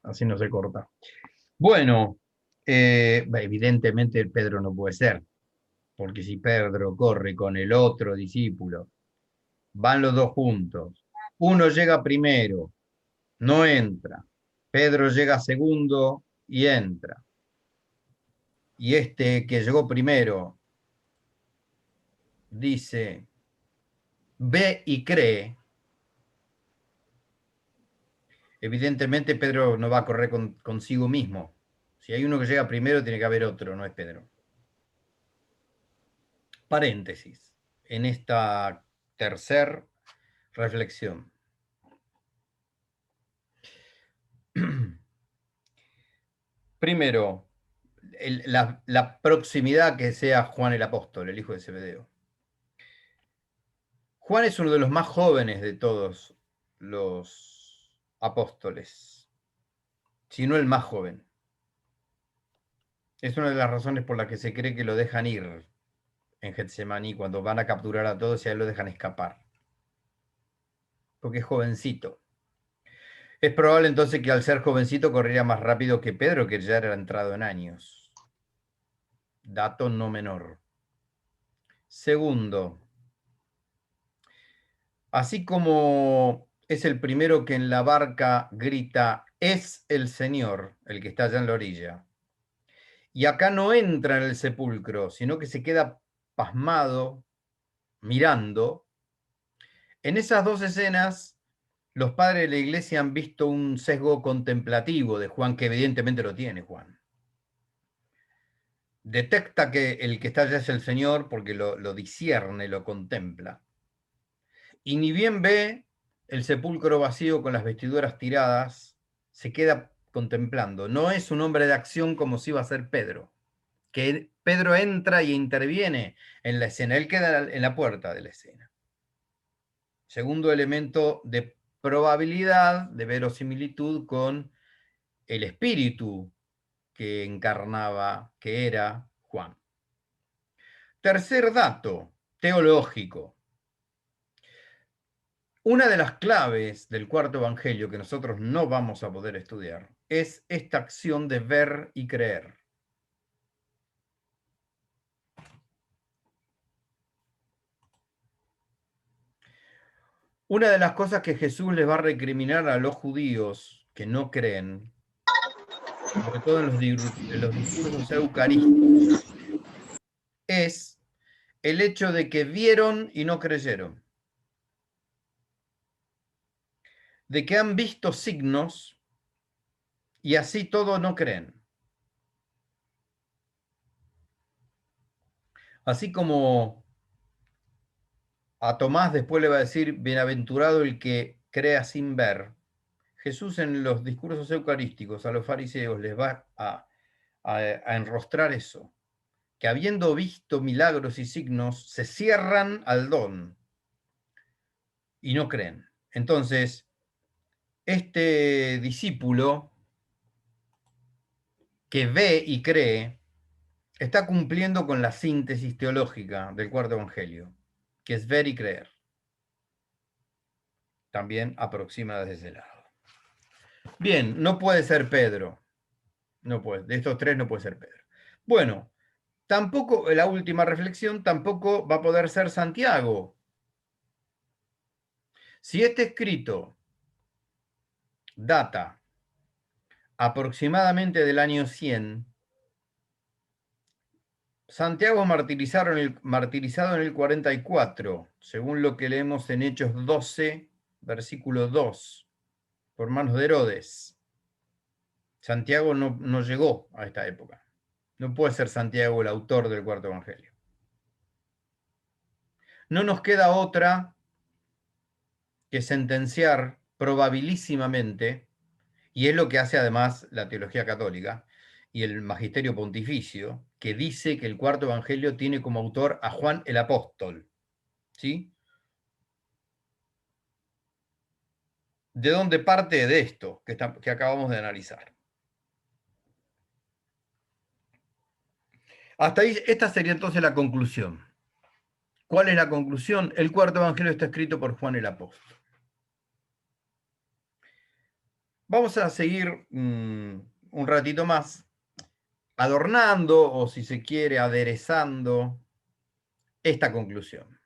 así no se corta. Bueno, evidentemente Pedro no puede ser, porque si Pedro corre con el otro discípulo, van los dos juntos, uno llega primero, no entra, Pedro llega segundo y entra, y este que llegó primero dice, ve y cree. Evidentemente Pedro no va a correr consigo mismo. Si hay uno que llega primero, tiene que haber otro, no es Pedro. Paréntesis en esta tercer reflexión. Primero, la proximidad que sea Juan el apóstol, el hijo de Zebedeo. Juan es uno de los más jóvenes de todos los apóstoles, si no el más joven. Es una de las razones por las que se cree que lo dejan ir en Getsemaní cuando van a capturar a todos y a él lo dejan escapar. Porque es jovencito. Es probable entonces que al ser jovencito correría más rápido que Pedro, que ya era entrado en años. Dato no menor. Segundo, así como es el primero que en la barca grita, es el Señor, el que está allá en la orilla. Y acá no entra en el sepulcro, sino que se queda pasmado, mirando. En esas dos escenas, los padres de la iglesia han visto un sesgo contemplativo de Juan, que evidentemente lo tiene Juan. Detecta que el que está allá es el Señor porque lo discierne, lo contempla. Y ni bien ve el sepulcro vacío con las vestiduras tiradas, se queda contemplando. No es un hombre de acción como si iba a ser Pedro, que Pedro entra y interviene en la escena, él queda en la puerta de la escena. Segundo elemento de probabilidad, de verosimilitud con el espíritu que encarnaba, que era Juan. Tercer dato teológico. Una de las claves del cuarto evangelio que nosotros no vamos a poder estudiar es esta acción de ver y creer. Una de las cosas que Jesús les va a recriminar a los judíos que no creen, sobre todo en los discursos eucarísticos, es el hecho de que vieron y no creyeron, de que han visto signos y así todo no creen. Así como a Tomás después le va a decir, bienaventurado el que crea sin ver, Jesús en los discursos eucarísticos a los fariseos les va a enrostrar eso, que habiendo visto milagros y signos, se cierran al don y no creen. Entonces, este discípulo que ve y cree está cumpliendo con la síntesis teológica del cuarto evangelio, que es ver y creer. También aproxima desde ese lado. Bien, no puede ser Pedro. No puede, de estos tres no puede ser Pedro. Bueno, tampoco, la última reflexión, tampoco va a poder ser Santiago. Si este escrito data aproximadamente del año 100, Santiago martirizado en el 44, según lo que leemos en Hechos 12, versículo 2, por manos de Herodes. Santiago no llegó a esta época. No puede ser Santiago el autor del cuarto evangelio. No nos queda otra que sentenciar probabilísimamente, y es lo que hace además la teología católica y el magisterio pontificio, que dice que el cuarto evangelio tiene como autor a Juan el apóstol. ¿Sí? ¿De dónde parte de esto que acabamos de analizar? Hasta ahí, esta sería entonces la conclusión. ¿Cuál es la conclusión? El cuarto evangelio está escrito por Juan el apóstol. Vamos a seguir un ratito más adornando, o si se quiere, aderezando esta conclusión,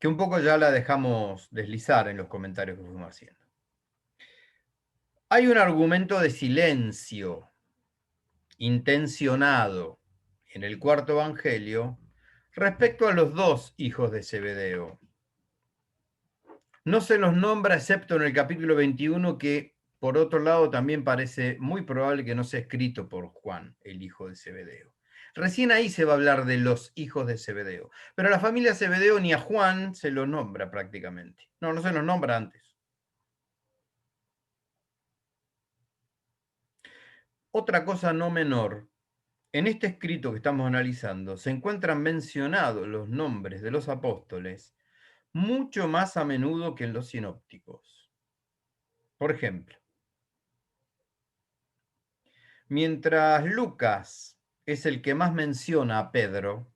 que un poco ya la dejamos deslizar en los comentarios que fuimos haciendo. Hay un argumento de silencio intencionado en el cuarto evangelio respecto a los dos hijos de Zebedeo. No se los nombra excepto en el capítulo 21, que por otro lado también parece muy probable que no sea escrito por Juan, el hijo de Zebedeo. Recién ahí se va a hablar de los hijos de Zebedeo, pero a la familia Zebedeo ni a Juan se lo nombra prácticamente. No se los nombra antes. Otra cosa no menor, en este escrito que estamos analizando se encuentran mencionados los nombres de los apóstoles mucho más a menudo que en los sinópticos. Por ejemplo, mientras Lucas es el que más menciona a Pedro,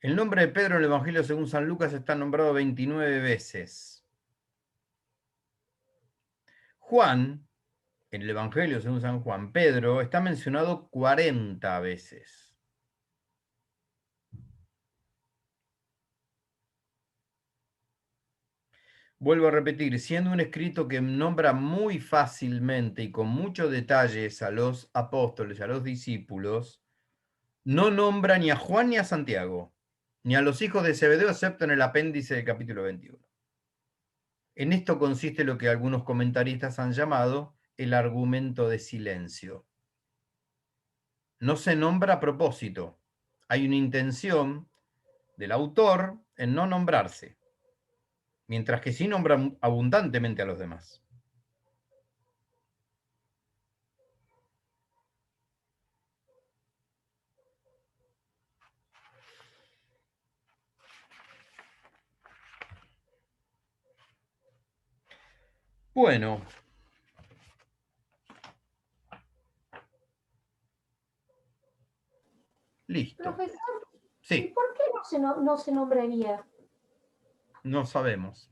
el nombre de Pedro en el Evangelio según San Lucas está nombrado 29 veces. Juan, en el Evangelio según San Juan, Pedro está mencionado 40 veces. Vuelvo a repetir, siendo un escrito que nombra muy fácilmente y con muchos detalles a los apóstoles, a los discípulos, no nombra ni a Juan ni a Santiago, ni a los hijos de Zebedeo, excepto en el apéndice del capítulo 21. En esto consiste lo que algunos comentaristas han llamado el argumento de silencio. No se nombra a propósito. Hay una intención del autor en no nombrarse, mientras que sí nombra abundantemente a los demás. Bueno, listo. Profesor, ¿y Sí, por qué no se nombraría? no sabemos.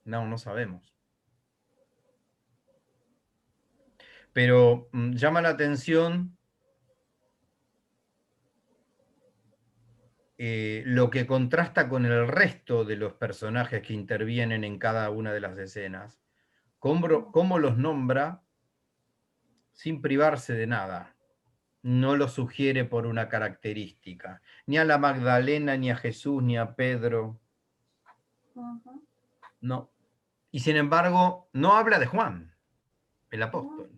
No sabemos. Pero llama la atención lo que contrasta con el resto de los personajes que intervienen en cada una de las escenas. Cómo los nombra sin privarse de nada. No lo sugiere por una característica. Ni a la Magdalena, ni a Jesús, ni a Pedro. Ujú. No. Y sin embargo, no habla de Juan, el No, apóstol.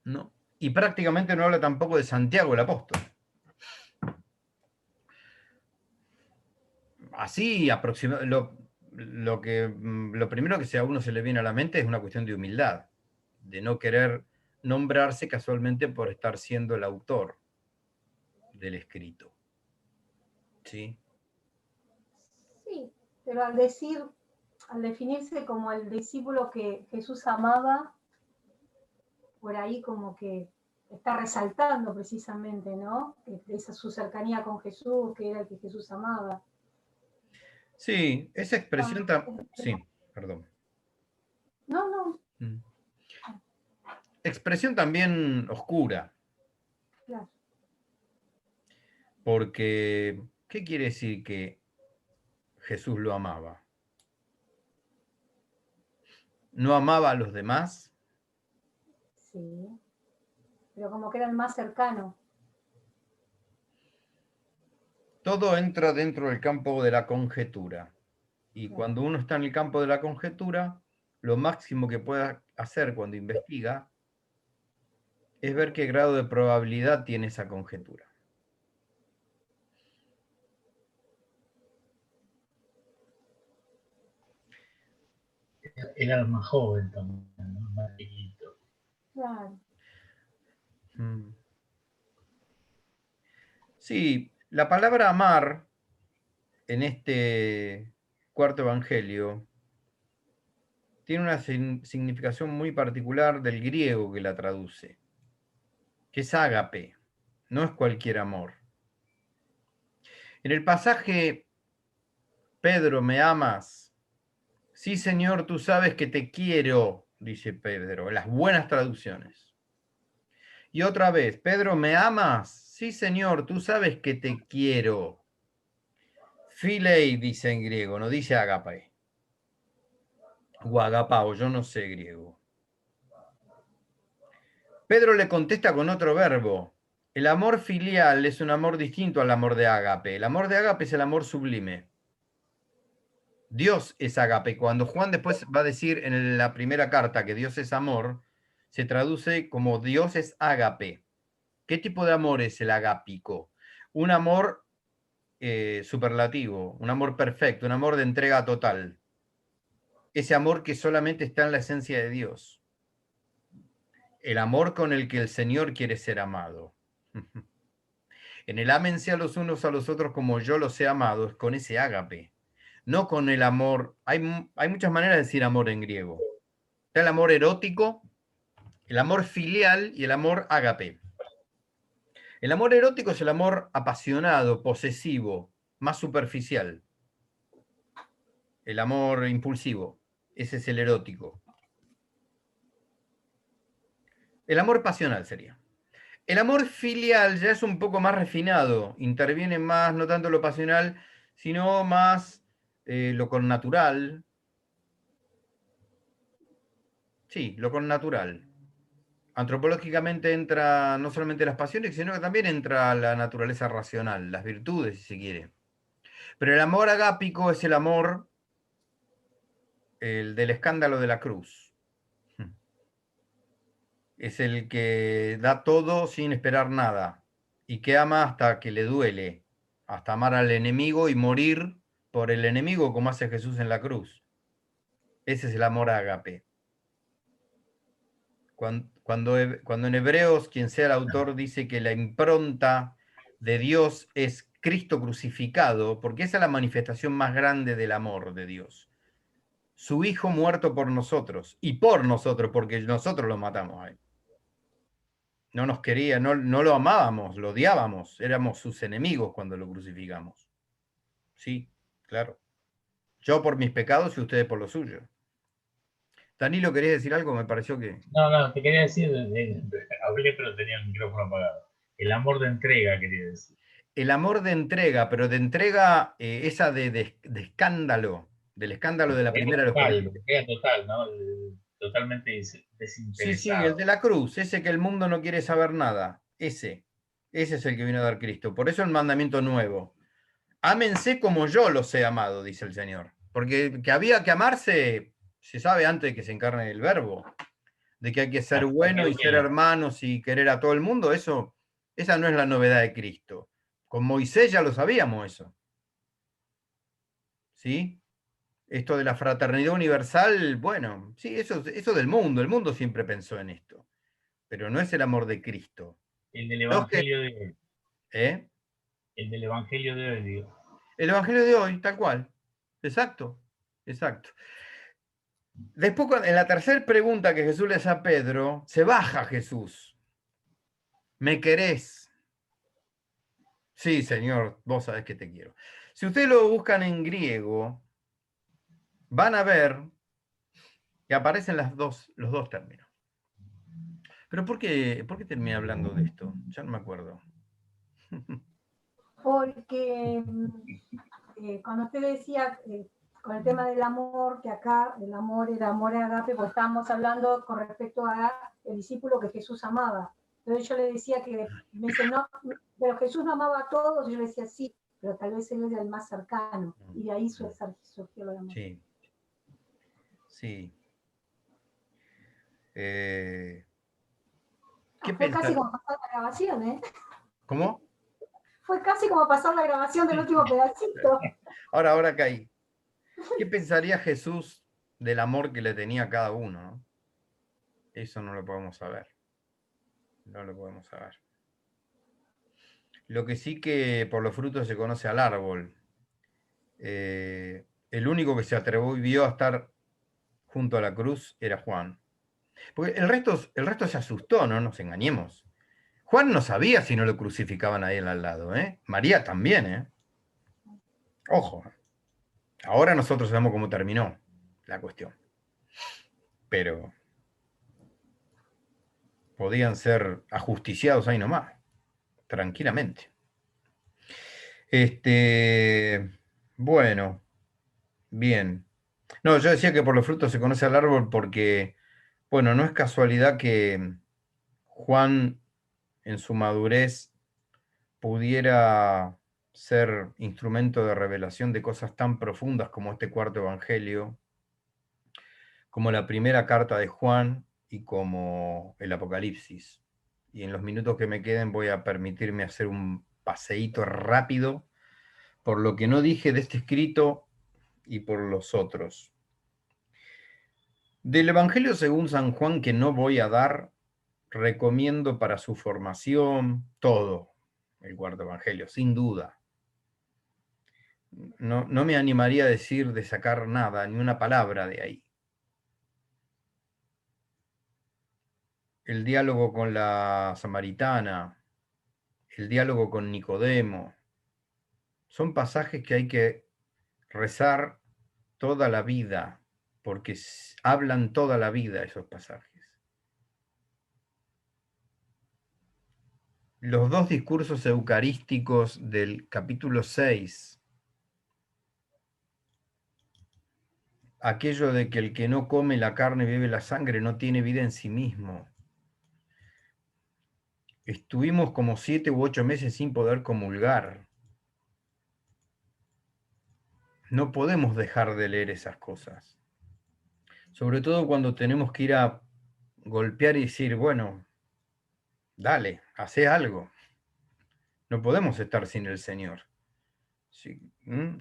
No. Y prácticamente no habla tampoco de Santiago, el apóstol. Así, lo primero que a uno se le viene a la mente es una cuestión de humildad, de no querer nombrarse casualmente por estar siendo el autor del escrito. ¿Sí? sí, pero al definirse como el discípulo que Jesús amaba, por ahí como que está resaltando precisamente, ¿no? Esa su cercanía con Jesús, que era el que Jesús amaba. Sí, esa expresión sí, perdón. No, no, Mm. Expresión también oscura, claro. porque ¿qué quiere decir que Jesús lo amaba? ¿No amaba a los demás? Sí, pero como que era el más cercano. Todo entra dentro del campo de la conjetura. Y Claro. cuando uno está en el campo de la conjetura, lo máximo que puede hacer cuando investiga es ver qué grado de probabilidad tiene esa conjetura. Era más joven también, ¿no? Más chiquito. Claro. Mm. Sí, la palabra amar en este cuarto evangelio tiene una significación muy particular del griego que la traduce, que es ágape, no es cualquier amor. En el pasaje Pedro, ¿me amas? Sí, Señor, tú sabes que te quiero, dice Pedro, en las buenas traducciones. Y otra vez, Pedro, ¿me amas? Sí, Señor, tú sabes que te quiero. Philei dice en griego, no dice agape. O agapao, yo no sé griego. Pedro le contesta con otro verbo. El amor filial es un amor distinto al amor de ágape. El amor de ágape es el amor sublime. Dios es ágape. Cuando Juan después va a decir en la primera carta que Dios es amor, se traduce como Dios es ágape. ¿Qué tipo de amor es el agápico? Un amor superlativo, un amor perfecto, un amor de entrega total. Ese amor que solamente está en la esencia de Dios. El amor con el que el Señor quiere ser amado. En el ámense a los unos a los otros como yo los he amado, es con ese ágape. No con el amor. Hay muchas maneras de decir amor en griego. Está el amor erótico, el amor filial y el amor ágape. El amor erótico es el amor apasionado, posesivo, más superficial. El amor impulsivo, ese es el erótico. El amor pasional sería. El amor filial ya es un poco más refinado, interviene más, no tanto lo pasional, sino más lo connatural. Sí, lo connatural. Antropológicamente entra no solamente las pasiones, sino que también entra la naturaleza racional, las virtudes, si se quiere. Pero el amor agápico es el amor, el del escándalo de la cruz. Es el que da todo sin esperar nada y que ama hasta que le duele, hasta amar al enemigo y morir por el enemigo como hace Jesús en la cruz. Ese es el amor ágape. Cuando en Hebreos, quien sea el autor, dice que la impronta de Dios es Cristo crucificado, porque esa es la manifestación más grande del amor de Dios. Su Hijo muerto por nosotros, y por nosotros, porque nosotros lo matamos a él. No nos quería, no lo amábamos, lo odiábamos, éramos sus enemigos cuando lo crucificamos. Sí, claro. Yo por mis pecados y ustedes por los suyos. Danilo, ¿querías decir algo? Me pareció que... No, te quería decir, hablé pero tenía el micrófono apagado. El amor de entrega, quería decir. El amor de entrega, pero de entrega esa de escándalo, del escándalo de la primera de los Corintios. Entrega total, ¿no? Totalmente Sí, el de desinteresado. la cruz, ese que el mundo no quiere saber nada. Ese es el que vino a dar Cristo. Por eso el mandamiento nuevo. Ámense como yo los he amado, dice el Señor. Porque que había que amarse, se sabe antes de que se encarne el verbo. De que hay que ser bueno y ser hermanos y querer a todo el mundo, esa no es la novedad de Cristo. Con Moisés ya lo sabíamos eso. ¿Sí? Esto de la fraternidad universal, bueno, sí, eso del mundo. El mundo siempre pensó en esto. Pero no es el amor de Cristo. El del Evangelio de hoy. ¿Eh? El del Evangelio de hoy, digo. El Evangelio de hoy, tal cual. Exacto, exacto. Después, en la tercera pregunta que Jesús le hace a Pedro, se baja Jesús. ¿Me querés? Sí, Señor, vos sabés que te quiero. Si ustedes lo buscan en griego, van a ver que aparecen los dos términos. Pero ¿por qué terminé hablando de esto? Ya no me acuerdo. Porque cuando usted decía con el tema del amor, que acá el amor era amor agape, pues estábamos hablando con respecto a el discípulo que Jesús amaba. Entonces yo le decía que, me dice, no, pero Jesús no amaba a todos, y yo le decía, sí, pero tal vez él era el más cercano, y de ahí surgió lo de amor. Sí, sí. Fue casi como pasar la grabación, ¿eh? ¿Cómo? Fue casi como pasar la grabación del último pedacito. Ahora caí. ¿Qué pensaría Jesús del amor que le tenía a cada uno? ¿No? Eso no lo podemos saber. No lo podemos saber. Lo que sí que por los frutos se conoce al árbol. El único que se atrevió a estar junto a la cruz era Juan. Porque el resto se asustó, no nos engañemos. Juan no sabía si no lo crucificaban a él al lado, ¿eh? María también, ¿eh? Ojo. Ahora nosotros sabemos cómo terminó. la cuestión. Pero podían ser ajusticiados ahí nomás, tranquilamente. Bueno, bien. No, yo decía que por los frutos se conoce al árbol porque, bueno, no es casualidad que Juan en su madurez pudiera ser instrumento de revelación de cosas tan profundas como este cuarto evangelio, como la primera carta de Juan y como el Apocalipsis. Y en los minutos que me queden voy a permitirme hacer un paseíto rápido por lo que no dije de este escrito y por los otros. Del Evangelio según San Juan, que no voy a dar, recomiendo para su formación todo el cuarto Evangelio, sin duda. No me animaría a decir de sacar nada, ni una palabra de ahí. El diálogo con la samaritana, el diálogo con Nicodemo, son pasajes que hay que rezar toda la vida, porque hablan toda la vida esos pasajes. Los dos discursos eucarísticos del capítulo 6, aquello de que el que no come la carne y bebe la sangre no tiene vida en sí mismo. Estuvimos como 7 u 8 meses sin poder comulgar. No podemos dejar de leer esas cosas. Sobre todo cuando tenemos que ir a golpear y decir, bueno, dale, hacé algo. No podemos estar sin el Señor. Sí,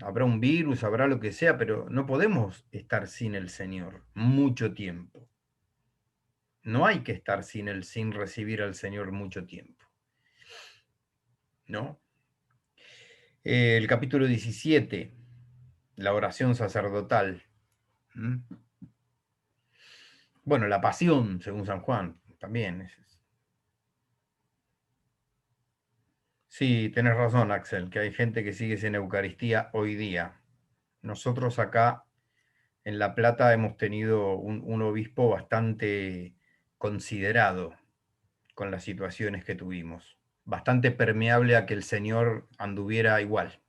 habrá un virus, habrá lo que sea, pero no podemos estar sin el Señor mucho tiempo. No hay que estar sin recibir al Señor mucho tiempo. ¿No? El capítulo 17, la oración sacerdotal. Bueno, la pasión, según San Juan, también. Sí, tenés razón, Axel, que hay gente que sigue sin Eucaristía hoy día. Nosotros acá en La Plata hemos tenido un obispo bastante considerado con las situaciones que tuvimos, bastante permeable a que el Señor anduviera igual.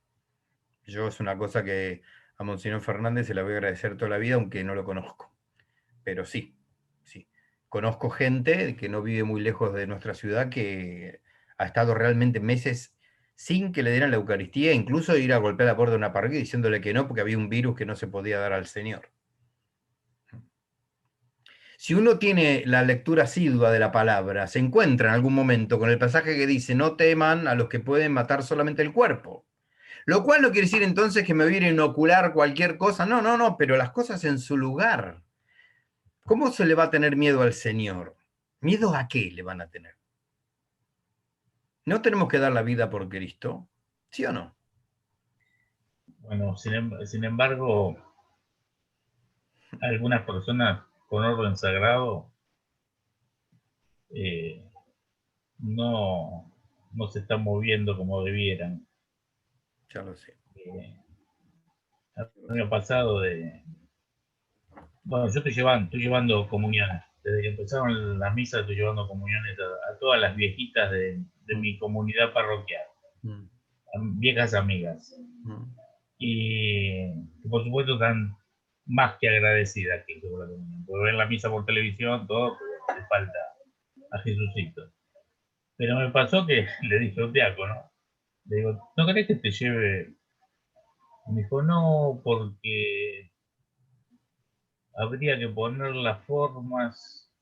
Yo es una cosa que a Monseñor Fernández se la voy a agradecer toda la vida, aunque no lo conozco. Pero sí, sí. Conozco gente que no vive muy lejos de nuestra ciudad que ha estado realmente meses sin que le dieran la Eucaristía, incluso ir a golpear la puerta de una parroquia diciéndole que no, porque había un virus que no se podía dar al Señor. Si uno tiene la lectura asidua de la palabra, se encuentra en algún momento con el pasaje que dice, no teman a los que pueden matar solamente el cuerpo. Lo cual no quiere decir entonces que me voy a ir a inocular cualquier cosa. No, pero las cosas en su lugar. ¿Cómo se le va a tener miedo al Señor? ¿Miedo a qué le van a tener? ¿No tenemos que dar la vida por Cristo? ¿Sí o no? Bueno, sin embargo, algunas personas con orden sagrado no se están moviendo como debieran. Ya lo sé. El año pasado bueno, yo estoy llevando comuniones. Desde que empezaron las misas estoy llevando comuniones a todas las viejitas de mi comunidad parroquial. Viejas amigas. Y por supuesto están más que agradecidas que por la comunión. Por ver la misa por televisión, todo, pero le falta a Jesucito. Pero me pasó que le dije a un diácono, le digo, ¿no querés que te lleve? Me dijo, no, porque habría que poner las formas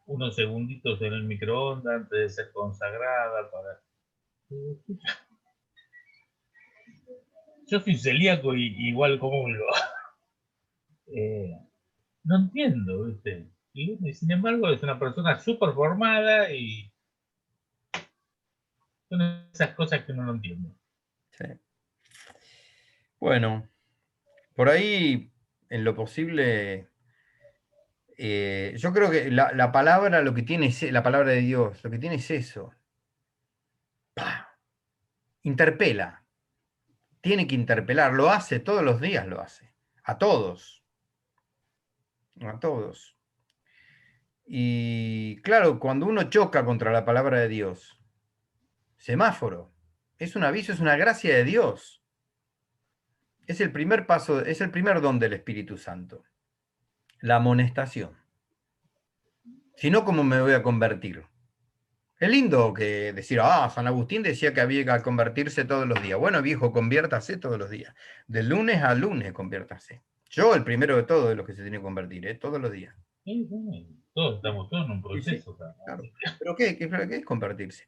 unos segunditos en el microondas antes de ser consagrada para... Yo soy celíaco y igual comulgo. No entiendo, ¿viste? Y sin embargo es una persona súper formada y son esas cosas que uno no entiende. Sí. Bueno, por ahí, en lo posible, yo creo que la palabra, lo que tiene es, la palabra de Dios, lo que tiene es eso. ¡Pah! Interpela. Tiene que interpelar, lo hace, todos los días lo hace. A todos. a todos. Y claro, cuando uno choca contra la palabra de Dios, semáforo, es un aviso, es una gracia de Dios. Es el primer paso, es el primer don del Espíritu Santo, la amonestación. Si no, ¿cómo me voy a convertir? Es lindo que decir, San Agustín decía que había que convertirse todos los días. Bueno, viejo, conviértase todos los días. De lunes a lunes, conviértase. Yo, el primero de todos, de los que se tiene que convertir, todos los días. Sí, todos estamos todos en un proceso. Sí, claro. ¿Pero qué es convertirse?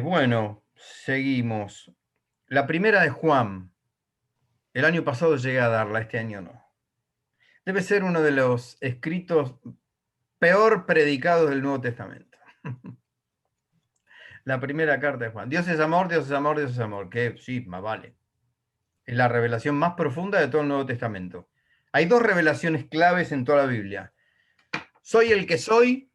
Bueno, seguimos. La primera de Juan. El año pasado llegué a darla, este año no. Debe ser uno de los escritos peor predicados del Nuevo Testamento. La primera carta de Juan. Dios es amor, Dios es amor, Dios es amor. Que sí, más vale. Es la revelación más profunda de todo el Nuevo Testamento. Hay dos revelaciones claves en toda la Biblia. Soy el que soy,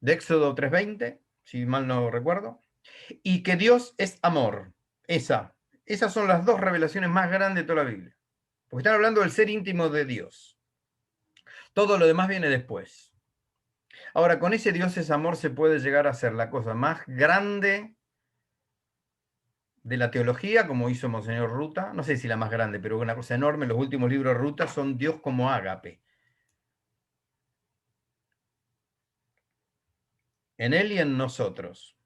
de Éxodo 3:20, si mal no recuerdo, y que Dios es amor. Esas son las dos revelaciones más grandes de toda la Biblia. Porque están hablando del ser íntimo de Dios. Todo lo demás viene después. Ahora, con ese Dios es amor se puede llegar a hacer la cosa más grande de la teología, como hizo Monseñor Ruta. No sé si la más grande, pero una cosa enorme. Los últimos libros de Ruta son Dios como ágape. En Él y en nosotros.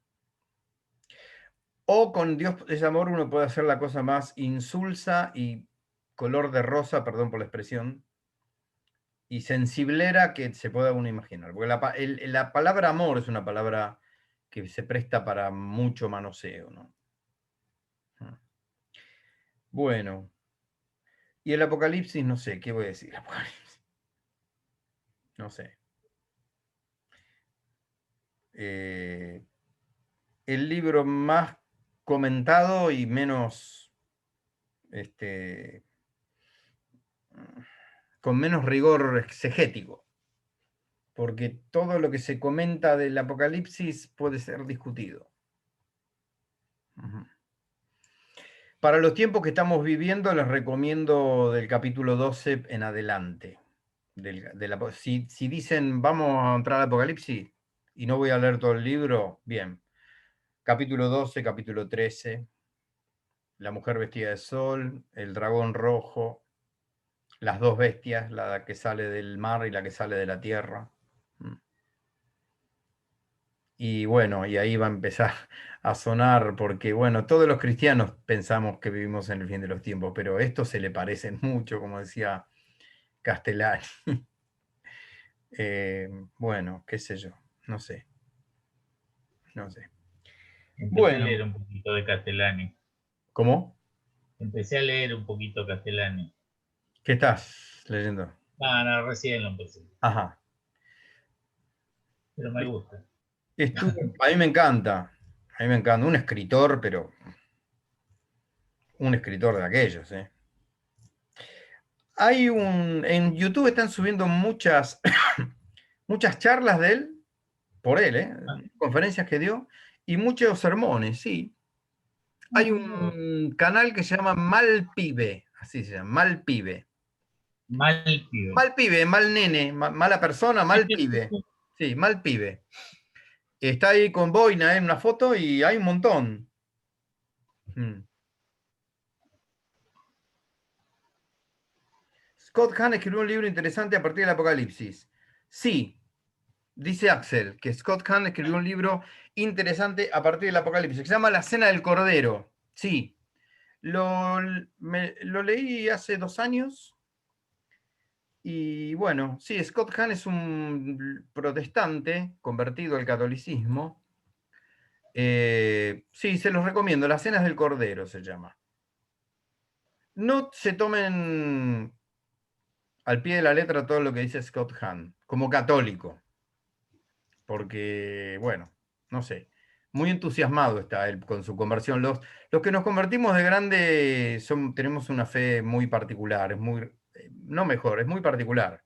O con Dios es amor uno puede hacer la cosa más insulsa y color de rosa, perdón por la expresión, y sensiblera que se pueda uno imaginar. Porque la palabra amor es una palabra que se presta para mucho manoseo, ¿no? Bueno. Y el Apocalipsis, no sé, ¿qué voy a decir? Apocalipsis. No sé. El libro más comentado y menos, con menos rigor exegético, porque todo lo que se comenta del Apocalipsis puede ser discutido. Para los tiempos que estamos viviendo, les recomiendo del capítulo 12 en adelante. Si dicen, vamos a entrar al Apocalipsis, y no voy a leer todo el libro, bien. Capítulo 12, capítulo 13, la mujer vestida de sol, el dragón rojo, las dos bestias, la que sale del mar y la que sale de la tierra. Y bueno, y ahí va a empezar a sonar, porque bueno, todos los cristianos pensamos que vivimos en el fin de los tiempos, pero estos se le parecen mucho, como decía Castellani. Bueno, qué sé yo, no sé. No sé. Empecé a leer un poquito de Castellani. ¿Cómo? Empecé a leer un poquito Castellani. ¿Qué estás leyendo? No, recién lo empecé. Ajá. Pero me gusta. A mí me encanta. A mí me encanta. Un escritor, pero un escritor de aquellos, ¿eh? En YouTube están subiendo muchas, muchas charlas de él, por él, conferencias que dio, y muchos sermones, sí. Hay un canal que se llama Mal Pibe, así se llama, Mal Pibe. Mal pibe. Mal pibe, mal nene, mala persona, mal pibe. Sí, mal pibe. Está ahí con boina en una foto y hay un montón. Scott Hahn escribió un libro interesante a partir del Apocalipsis. Sí, dice Axel, que Scott Hahn escribió un libro interesante a partir del Apocalipsis, que se llama La Cena del Cordero. Sí, lo leí hace 2 años. Y bueno, sí, Scott Hahn es un protestante convertido al catolicismo. Sí, se los recomiendo. Las Cenas del Cordero se llama. No se tomen al pie de la letra todo lo que dice Scott Hahn, como católico. Porque, bueno, no sé, muy entusiasmado está él con su conversión. Los que nos convertimos de grande tenemos una fe muy particular, es muy, no mejor, es muy particular.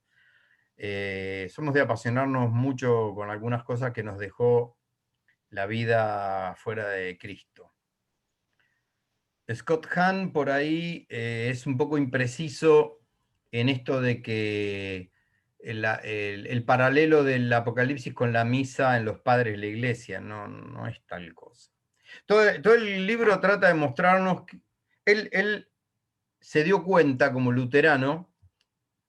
Somos de apasionarnos mucho con algunas cosas que nos dejó la vida fuera de Cristo. Scott Hahn por ahí es un poco impreciso en esto de que el paralelo del Apocalipsis con la misa en los padres de la iglesia, no es tal cosa. Todo el libro trata de mostrarnos que él se dio cuenta como luterano,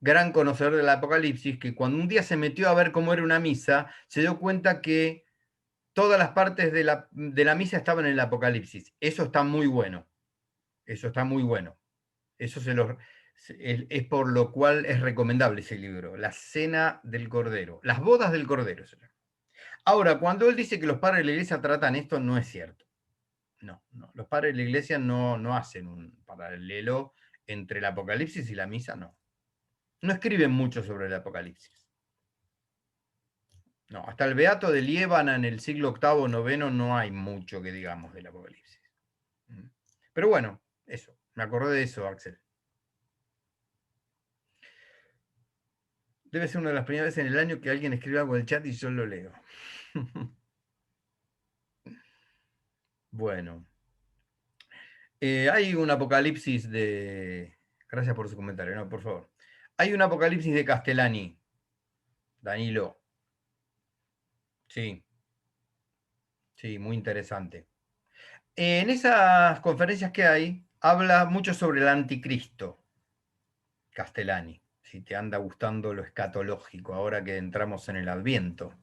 gran conocedor del Apocalipsis, que cuando un día se metió a ver cómo era una misa, se dio cuenta que todas las partes de la misa estaban en el Apocalipsis. Eso está muy bueno. Eso está muy bueno. Eso es por lo cual es recomendable ese libro. La cena del Cordero. Las bodas del Cordero. Ahora, cuando él dice que los padres de la iglesia tratan esto, no es cierto. No. Los padres de la iglesia no hacen un paralelo entre el Apocalipsis y la misa, no. No escriben mucho sobre el Apocalipsis. No, hasta el Beato de Liébana en el siglo VIII, IX no hay mucho que digamos del Apocalipsis. Pero bueno, eso. Me acordé de eso, Axel. Debe ser una de las primeras veces en el año que alguien escribe algo en el chat y yo lo leo. Bueno. Hay un apocalipsis de... Gracias por su comentario, no, por favor. Hay un apocalipsis de Castellani, Danilo. Sí. Sí, muy interesante. En esas conferencias que hay, habla mucho sobre el anticristo, Castellani. Si te anda gustando lo escatológico, ahora que entramos en el Adviento.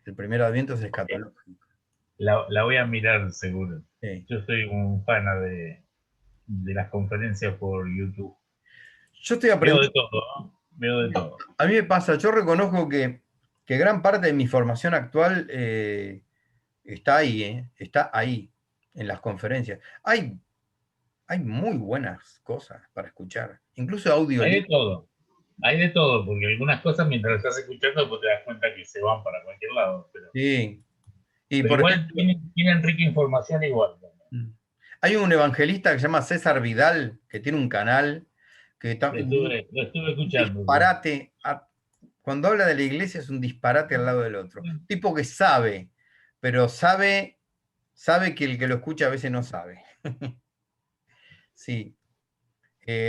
El primer Adviento es escatológico. La voy a mirar seguro. Sí. Yo soy un fan de las conferencias por YouTube. Yo estoy aprendiendo. Veo de todo, ¿no? Veo de todo. A mí me pasa, yo reconozco que gran parte de mi formación actual está ahí, en las conferencias. Hay muy buenas cosas para escuchar, incluso audio. Hay de todo, porque algunas cosas mientras estás escuchando pues te das cuenta que se van para cualquier lado. Pero, sí. Y pero por igual ejemplo, tienen rica información igual. hay un evangelista que se llama César Vidal, que tiene un canal que está Lo estuve escuchando. Disparate. Cuando habla de la iglesia es un disparate al lado del otro. Un tipo que sabe, pero sabe que el que lo escucha a veces no sabe. Sí.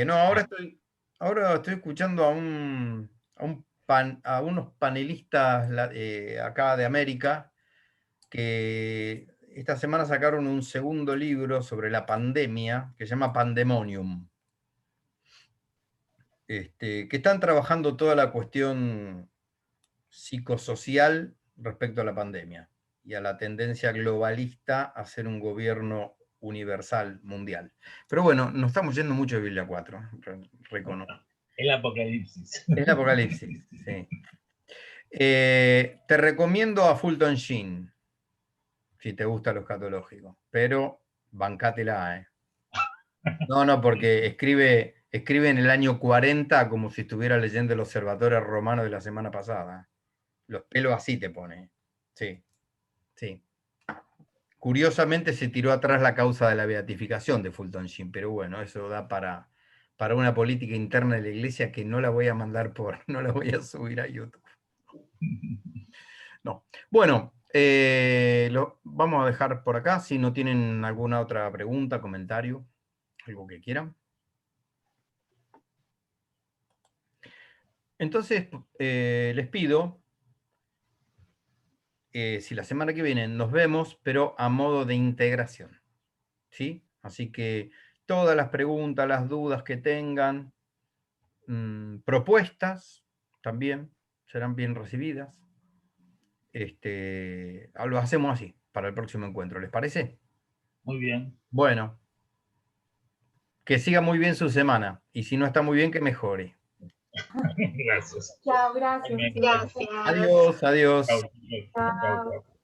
No, ahora estoy escuchando a unos panelistas acá de América que esta semana sacaron un segundo libro sobre la pandemia que se llama Pandemonium. Que están trabajando toda la cuestión psicosocial respecto a la pandemia y a la tendencia globalista a hacer un gobierno universal, mundial. Pero bueno, nos estamos yendo mucho de Biblia 4, reconozco. El Apocalipsis. El Apocalipsis, sí. Te recomiendo a Fulton Sheen, si te gusta lo escatológico, pero bancátela, No, porque escribe en el año 40 como si estuviera leyendo el Observatorio Romano de la semana pasada. Los pelos así te pone. Sí. Curiosamente se tiró atrás la causa de la beatificación de Fulton Sheen, pero bueno, eso da para una política interna de la iglesia que no la voy a mandar no la voy a subir a YouTube. No. Bueno, lo vamos a dejar por acá. Si no tienen alguna otra pregunta, comentario, algo que quieran. Entonces, les pido, si la semana que viene nos vemos, pero a modo de integración. ¿Sí? Así que todas las preguntas, las dudas que tengan, propuestas también serán bien recibidas. Lo hacemos así para el próximo encuentro, ¿les parece? Muy bien. Bueno, que siga muy bien su semana y si no está muy bien, que mejore. Gracias. Chao, gracias. Adiós. Chao.